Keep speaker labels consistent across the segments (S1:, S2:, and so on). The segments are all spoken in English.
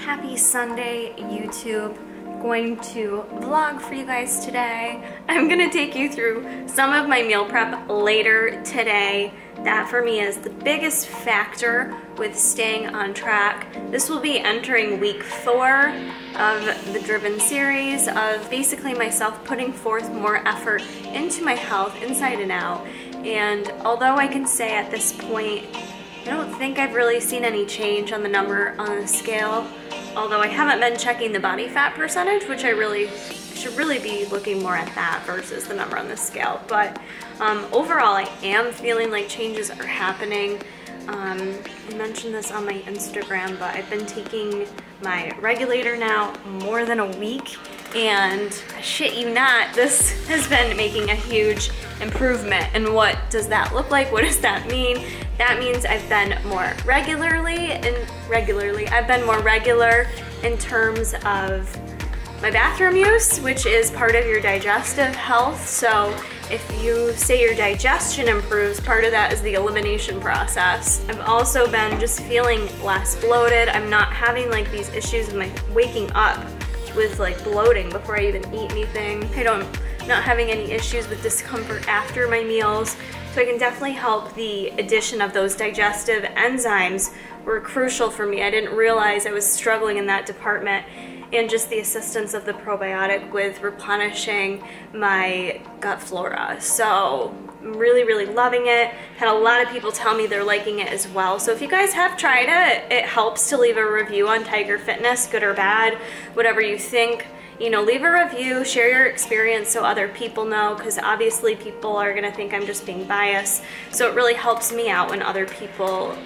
S1: Happy Sunday, YouTube. Going to vlog for you guys today. I'm gonna take you through some of my meal prep later today. That for me is the biggest factor with staying on track. This will be entering week 4 of the Driven series of basically myself putting forth more effort into my health inside and out. And although I can say at this point, I don't think I've really seen any change on the number on the scale. Although I haven't been checking the body fat percentage, which I should really be looking more at that versus the number on the scale. But overall, I am feeling like changes are happening. I mentioned this on my Instagram, but I've been taking my regulator now more than a week, and I shit you not, this has been making a huge improvement. And what does that look like? What does that mean? That means I've been more I've been more regular in terms of my bathroom use, which is part of your digestive health. So if you say your digestion improves, part of that is the elimination process. I've also been just feeling less bloated. I'm not having like these issues with my waking up with like bloating before I even eat anything. Not having any issues with discomfort after my meals. So I can definitely help. The addition of those digestive enzymes were crucial for me. I didn't realize I was struggling in that department, and just the assistance of the probiotic with replenishing my gut flora. So I'm really loving it. Had a lot of people tell me they're liking it as well. So if you guys have tried it, it helps to leave a review on Tiger Fitness, good or bad, whatever you think. You know, leave a review, share your experience so other people know, because obviously people are gonna think I'm just being biased. So it really helps me out when other people,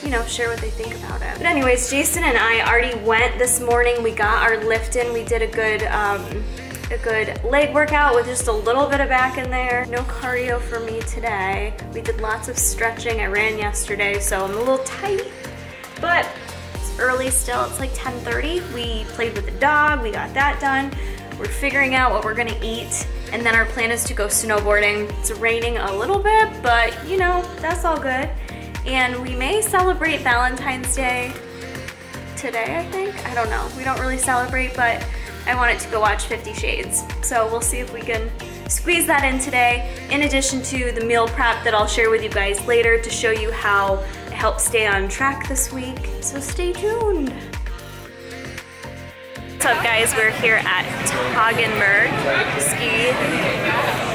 S1: you know, share what they think about it. But anyways, Jason and I already went this morning. We got our lift in. We did a good leg workout with just a little bit of back in there. No cardio for me today. We did lots of stretching. I ran yesterday, so I'm a little tight, but early still. It's like 10:30. We played with the dog, we got that done. We're figuring out what we're gonna eat, and then our plan is to go snowboarding. It's raining a little bit, but you know, that's all good. And we may celebrate Valentine's Day today, I think. I don't know. We don't really celebrate, but I wanted to go watch 50 Shades. So we'll see if we can squeeze that in today, in addition to the meal prep that I'll share with you guys later to show you how it helps stay on track this week. So stay tuned. What's up, guys? We're here at Toggenburg Ski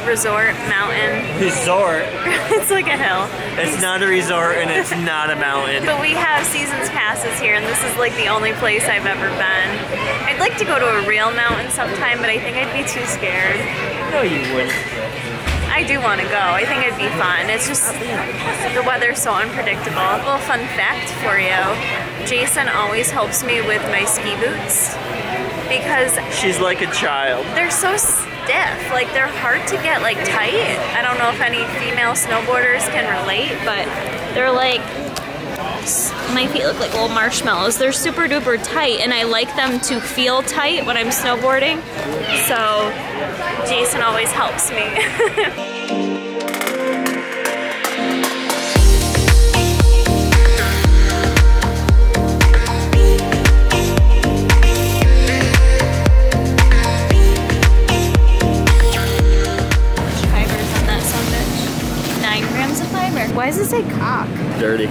S1: Resort Mountain. Resort? It's like a hill.
S2: It's not a resort and it's not a mountain.
S1: But we have seasons passes here, and this is like the only place I've ever been. I'd like to go to a real mountain sometime, but I think I'd be too scared.
S2: No, you wouldn't.
S1: I do want to go. I think it'd be fun. It's just the weather's so unpredictable. A little fun fact for you. Jason always helps me with my ski boots because
S2: she's like a child.
S1: They're so stiff. Like, they're hard to get like tight. I don't know if any female snowboarders can relate, but they're like, my feet look like little marshmallows. They're super duper tight, and I like them to feel tight when I'm snowboarding. So Jason always helps me. Fibers on that sandwich. 9 grams of fiber. Why does it say cock?
S2: Dirty.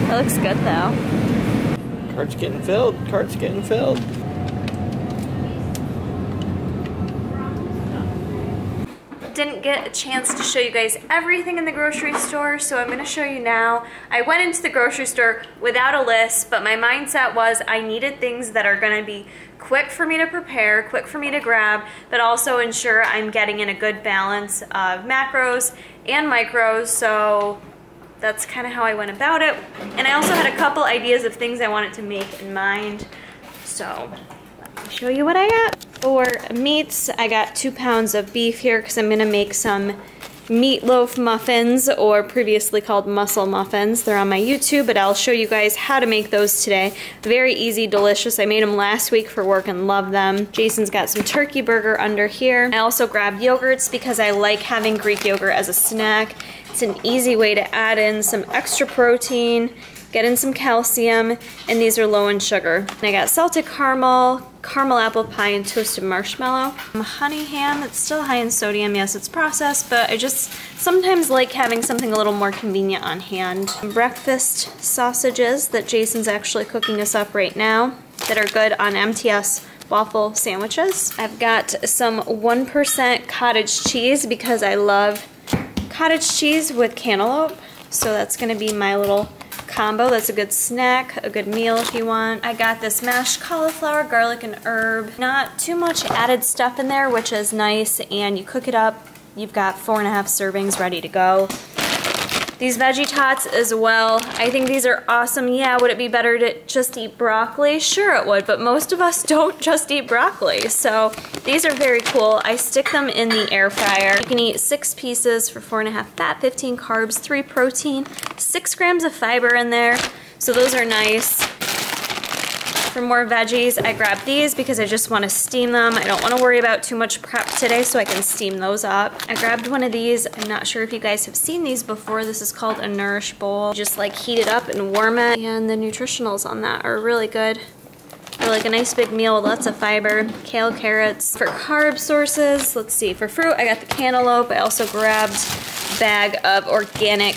S1: That looks good though.
S2: Cart's getting filled. Cart's getting filled.
S1: Didn't get a chance to show you guys everything in the grocery store, so I'm gonna show you now. I went into the grocery store without a list, but my mindset was I needed things that are gonna be quick for me to prepare, quick for me to grab, but also ensure I'm getting in a good balance of macros and micros. So that's kind of how I went about it. And I also had a couple ideas of things I wanted to make in mind. So let me show you what I got. For meats, I got 2 pounds of beef here because I'm gonna make some Meatloaf Muffins, or previously called muscle muffins. They're on my YouTube, but I'll show you guys how to make those today. Very easy, delicious. I made them last week for work and love them. Jason's got some turkey burger under here. I also grabbed yogurts because I like having Greek yogurt as a snack. It's an easy way to add in some extra protein, getting some calcium, and these are low in sugar. And I got salted caramel, caramel apple pie, and toasted marshmallow. Honey ham, it's still high in sodium. Yes, it's processed, but I just sometimes like having something a little more convenient on hand. Breakfast sausages that Jason's actually cooking us up right now that are good on MTS waffle sandwiches. I've got some 1% cottage cheese because I love cottage cheese with cantaloupe. So that's gonna be my little combo. That's a good snack, a good meal if you want. I got this mashed cauliflower, garlic, and herb. Not too much added stuff in there, which is nice, and you cook it up. You've got 4.5 servings ready to go. These Veggie Tots as well. I think these are awesome. Yeah, would it be better to just eat broccoli? Sure it would, but most of us don't just eat broccoli. So these are very cool. I stick them in the air fryer. You can eat 6 pieces for 4.5 fat, 15 carbs, 3 protein, 6 grams of fiber in there. So those are nice. For more veggies, I grabbed these because I just want to steam them. I don't want to worry about too much prep today, so I can steam those up. I grabbed one of these. I'm not sure if you guys have seen these before. This is called a Nourish Bowl. Just like heat it up and warm it, and the nutritionals on that are really good. For like a nice big meal with lots of fiber, kale, carrots. For carb sources, let's see. For fruit, I got the cantaloupe. I also grabbed a bag of organic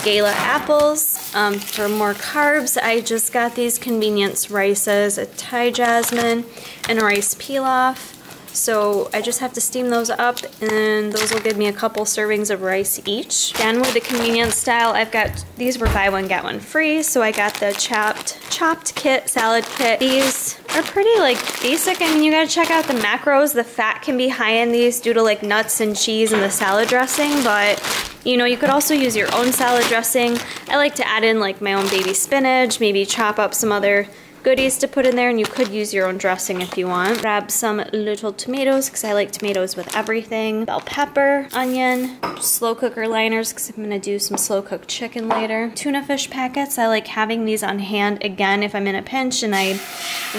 S1: Gala apples. For more carbs, I just got these convenience rices, a Thai jasmine, and a rice pilaf. So I just have to steam those up, and those will give me a couple servings of rice each. Again, with the convenience style, I've got, these were buy one, get one free, so I got the chopped kit, salad kit. These are pretty like basic. I mean, you gotta check out the macros. The fat can be high in these due to like nuts and cheese and the salad dressing, but you know, you could also use your own salad dressing. I like to add in like my own baby spinach, maybe chop up some other goodies to put in there, and you could use your own dressing if you want. Grab some little tomatoes because I like tomatoes with everything. Bell pepper, onion, slow cooker liners because I'm gonna do some slow cooked chicken later. Tuna fish packets, I like having these on hand again if I'm in a pinch and I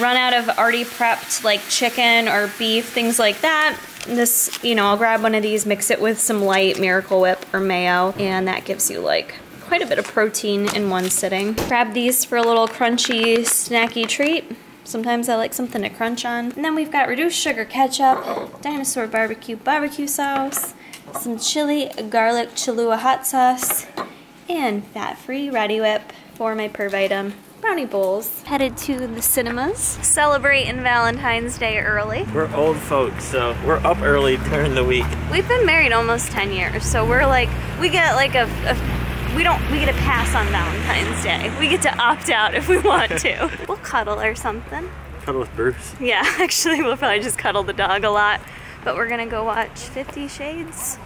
S1: run out of already prepped like chicken or beef, things like that. This, you know, I'll grab one of these, mix it with some light Miracle Whip or mayo, and that gives you like quite a bit of protein in one sitting. Grab these for a little crunchy, snacky treat. Sometimes I like something to crunch on. And then we've got reduced sugar ketchup, dinosaur barbecue sauce, some chili garlic Cholula hot sauce, and fat-free Ready Whip for my per item brownie bowls. Headed to the cinemas, celebrating Valentine's Day early.
S2: We're old folks, so we're up early during the week.
S1: We've been married almost 10 years, so we're like, we get like we get a pass on Valentine's Day. We get to opt out if we want to. We'll cuddle or something.
S2: Cuddle with Bruce.
S1: Yeah, actually we'll probably just cuddle the dog a lot. But we're gonna go watch 50 Shades.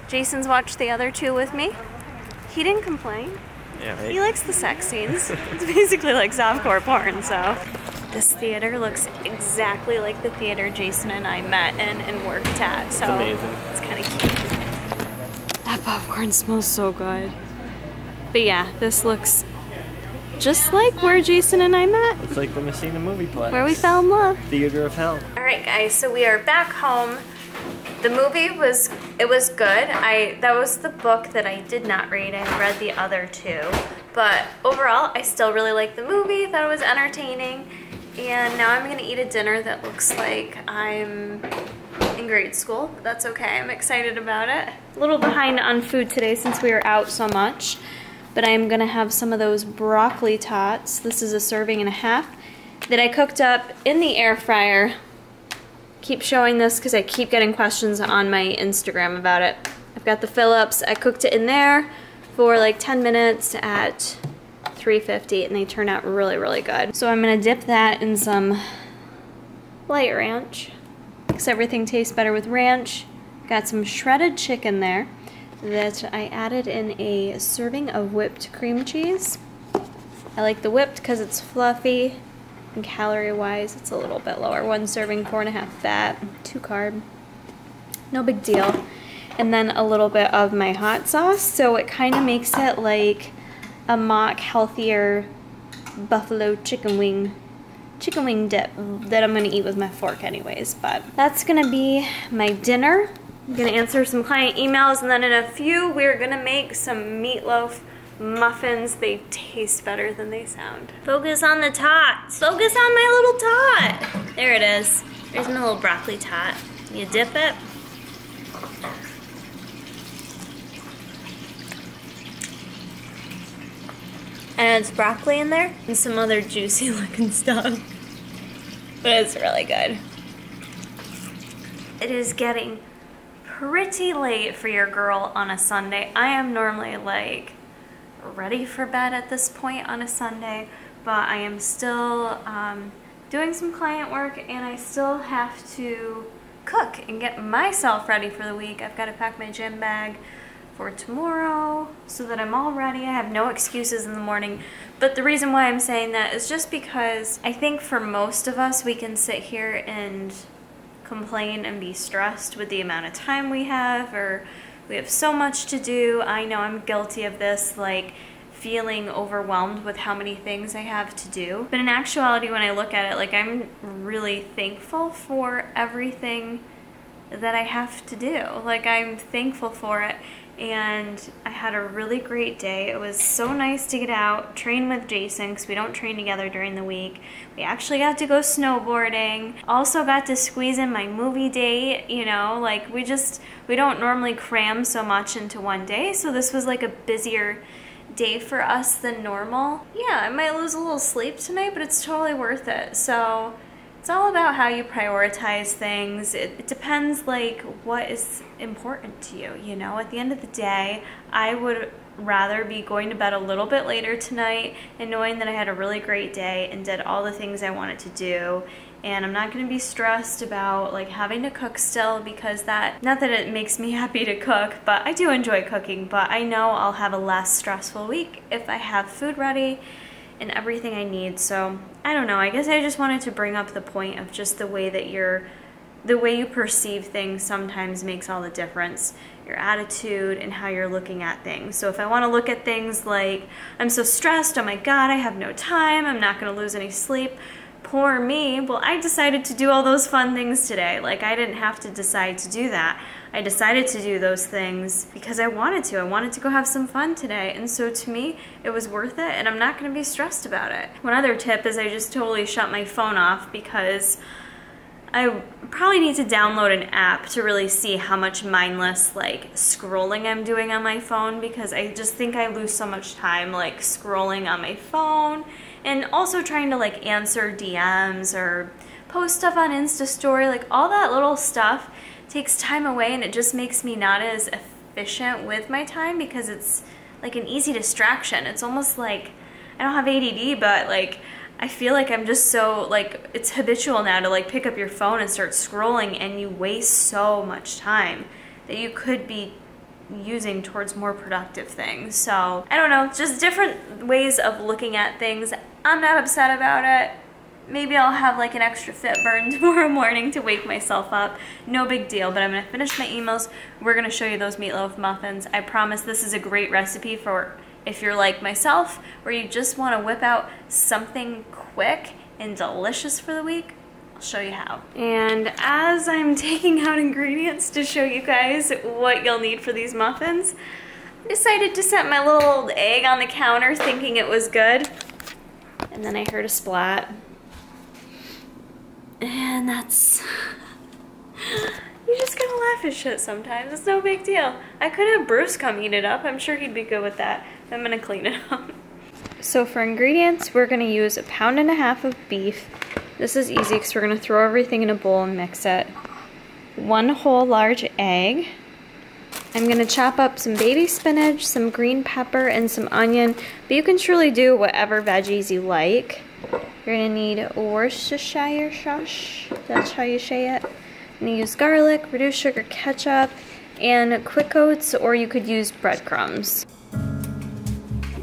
S1: Jason's watched the other 2 with me. He didn't complain.
S2: Yeah, right.
S1: He likes the sex scenes. It's basically like softcore porn, so. This theater looks exactly like the theater Jason and I met in and worked at. So
S2: it's amazing.
S1: It's kind of cute. That popcorn smells so good. But yeah, this looks just like where Jason and I met.
S2: It's like the Messina movie play.
S1: Where we fell in love.
S2: Theater of Hell.
S1: Alright guys, so we are back home. The movie was good. That was the book that I did not read. I read the other 2. But overall, I still really liked the movie. Thought it was entertaining. And now I'm gonna eat a dinner that looks like I'm in grade school. But that's okay, I'm excited about it. A little behind on food today since we were out so much. But I'm gonna have some of those broccoli tots. This is a serving and a half that I cooked up in the air fryer. Keep showing this because I keep getting questions on my Instagram about it. I've got the Phillips. I cooked it in there for like 10 minutes at 350 and they turned out really, really good. So I'm gonna dip that in some light ranch because everything tastes better with ranch. Got some shredded chicken there that I added in a serving of whipped cream cheese. I like the whipped because it's fluffy, and calorie-wise it's a little bit lower. 1 serving, 4.5 fat, 2 carb. No big deal. And then a little bit of my hot sauce, so it kind of makes it like a mock healthier buffalo chicken wing dip that I'm gonna eat with my fork anyways. But that's gonna be my dinner. I'm gonna answer some client emails, and then in a few we're gonna make some meatloaf muffins, they taste better than they sound. Focus on the tots. Focus on my little tot. There it is. There's my little broccoli tot. You dip it. And it's broccoli in there and some other juicy looking stuff. But it's really good. It is getting pretty late for your girl on a Sunday. I am normally like ready for bed at this point on a Sunday, but I am still doing some client work and I still have to cook and get myself ready for the week. I've got to pack my gym bag for tomorrow so that I'm all ready. I have no excuses in the morning. But the reason why I'm saying that is just because I think for most of us, we can sit here and complain and be stressed with the amount of time we have, or we have so much to do. I know I'm guilty of this, like feeling overwhelmed with how many things I have to do. But in actuality, when I look at it, like I'm really thankful for everything that I have to do. Like I'm thankful for it. And I had a really great day. It was so nice to get out, train with Jason, because we don't train together during the week. We actually got to go snowboarding. Also got to squeeze in my movie date, you know, like we don't normally cram so much into one day. So this was like a busier day for us than normal. Yeah, I might lose a little sleep tonight, but it's totally worth it. So it's all about how you prioritize things. It depends like what is important to you, you know? At the end of the day, I would rather be going to bed a little bit later tonight and knowing that I had a really great day and did all the things I wanted to do. And I'm not gonna be stressed about like having to cook still, because not that it makes me happy to cook, but I do enjoy cooking, but I know I'll have a less stressful week if I have food ready and everything I need. So I don't know, I guess I just wanted to bring up the point of just the way that the way you perceive things sometimes makes all the difference. Your attitude and how you're looking at things. So if I want to look at things like, I'm so stressed, oh my God, I have no time, I'm not gonna lose any sleep, poor me, well, I decided to do all those fun things today. Like I didn't have to decide to do that. I decided to do those things because I wanted to. I wanted to go have some fun today. And so to me, it was worth it and I'm not gonna be stressed about it. One other tip is I just totally shut my phone off, because I probably need to download an app to really see how much mindless like scrolling I'm doing on my phone, because I just think I lose so much time like scrolling on my phone and also trying to like answer DMs or post stuff on Insta story. Like all that little stuff takes time away and it just makes me not as efficient with my time, because it's like an easy distraction. It's almost like, I don't have ADD, but like I feel like I'm just so like, it's habitual now to like pick up your phone and start scrolling, and you waste so much time that you could be using towards more productive things. So I don't know, just different ways of looking at things. I'm not upset about it. Maybe I'll have like an extra Fitburn tomorrow morning to wake myself up. No big deal, but I'm gonna finish my emails. We're gonna show you those meatloaf muffins. I promise this is a great recipe for if you're like myself, where you just wanna whip out something quick and delicious for the week. I'll show you how. And as I'm taking out ingredients to show you guys what you'll need for these muffins, I decided to set my little egg on the counter thinking it was good. And then I heard a splat. And that's, you just gotta laugh at shit sometimes. It's no big deal. I could have Bruce come eat it up. I'm sure he'd be good with that. I'm gonna clean it up. So for ingredients, we're gonna use 1.5 pounds of beef. This is easy because we're gonna throw everything in a bowl and mix it. 1 whole large egg. I'm gonna chop up some baby spinach, some green pepper, and some onion, but you can truly do whatever veggies you like. You're gonna need Worcestershire sauce, that's how you say it. I'm gonna use garlic, reduced sugar ketchup, and quick oats, or you could use breadcrumbs.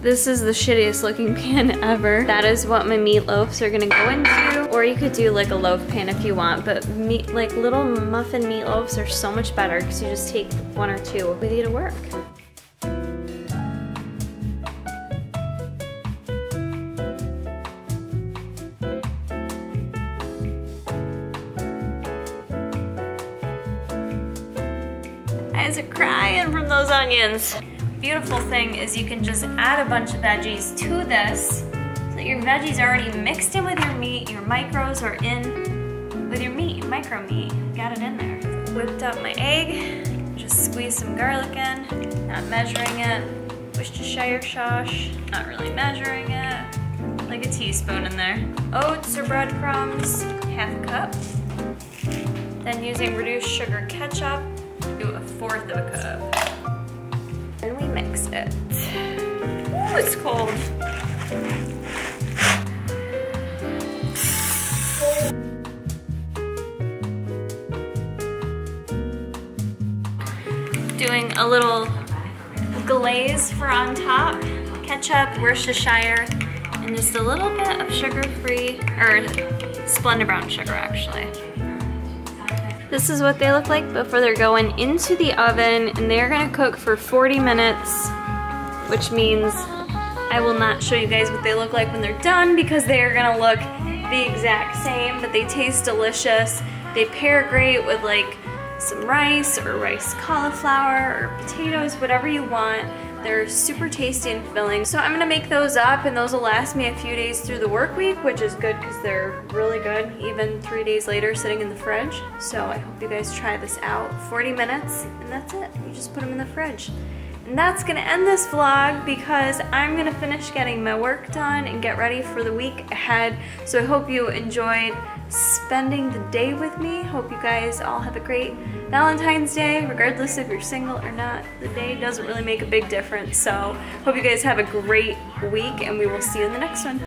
S1: This is the shittiest looking pan ever. That is what my meatloafs are gonna go into, or you could do like a loaf pan if you want, but like little muffin meatloafs are so much better because you just take 1 or 2 with you to work. Eyes are crying from those onions. beautiful thing is you can just add a bunch of veggies to this so that your veggies are already mixed in with your meat, your micros are in with your meat, micro meat, got it in there. Whipped up my egg, just squeeze some garlic in, not measuring it. Worcestershire sauce, not really measuring it, like a teaspoon in there. Oats or breadcrumbs, half a cup. Then using reduced sugar ketchup, do 1/4 of a cup. And we mix it. Ooh, it's cold. Doing a little glaze for on top, ketchup, Worcestershire, and just a little bit of sugar-free, or Splenda brown sugar actually. This is what they look like before they're going into the oven, and they're gonna cook for 40 minutes, which means I will not show you guys what they look like when they're done because they are gonna look the exact same, but they taste delicious. They pair great with like some rice or rice cauliflower or potatoes, whatever you want. They're super tasty and filling. So I'm gonna make those up, and those will last me a few days through the work week, which is good because they're really good, even 3 days later sitting in the fridge. So I hope you guys try this out. 40 minutes, and that's it. You just put them in the fridge. And that's gonna end this vlog because I'm gonna finish getting my work done and get ready for the week ahead. So I hope you enjoyed spending the day with me. Hope you guys all have a great Valentine's Day, regardless if you're single or not. The day doesn't really make a big difference. So hope you guys have a great week, and we will see you in the next one.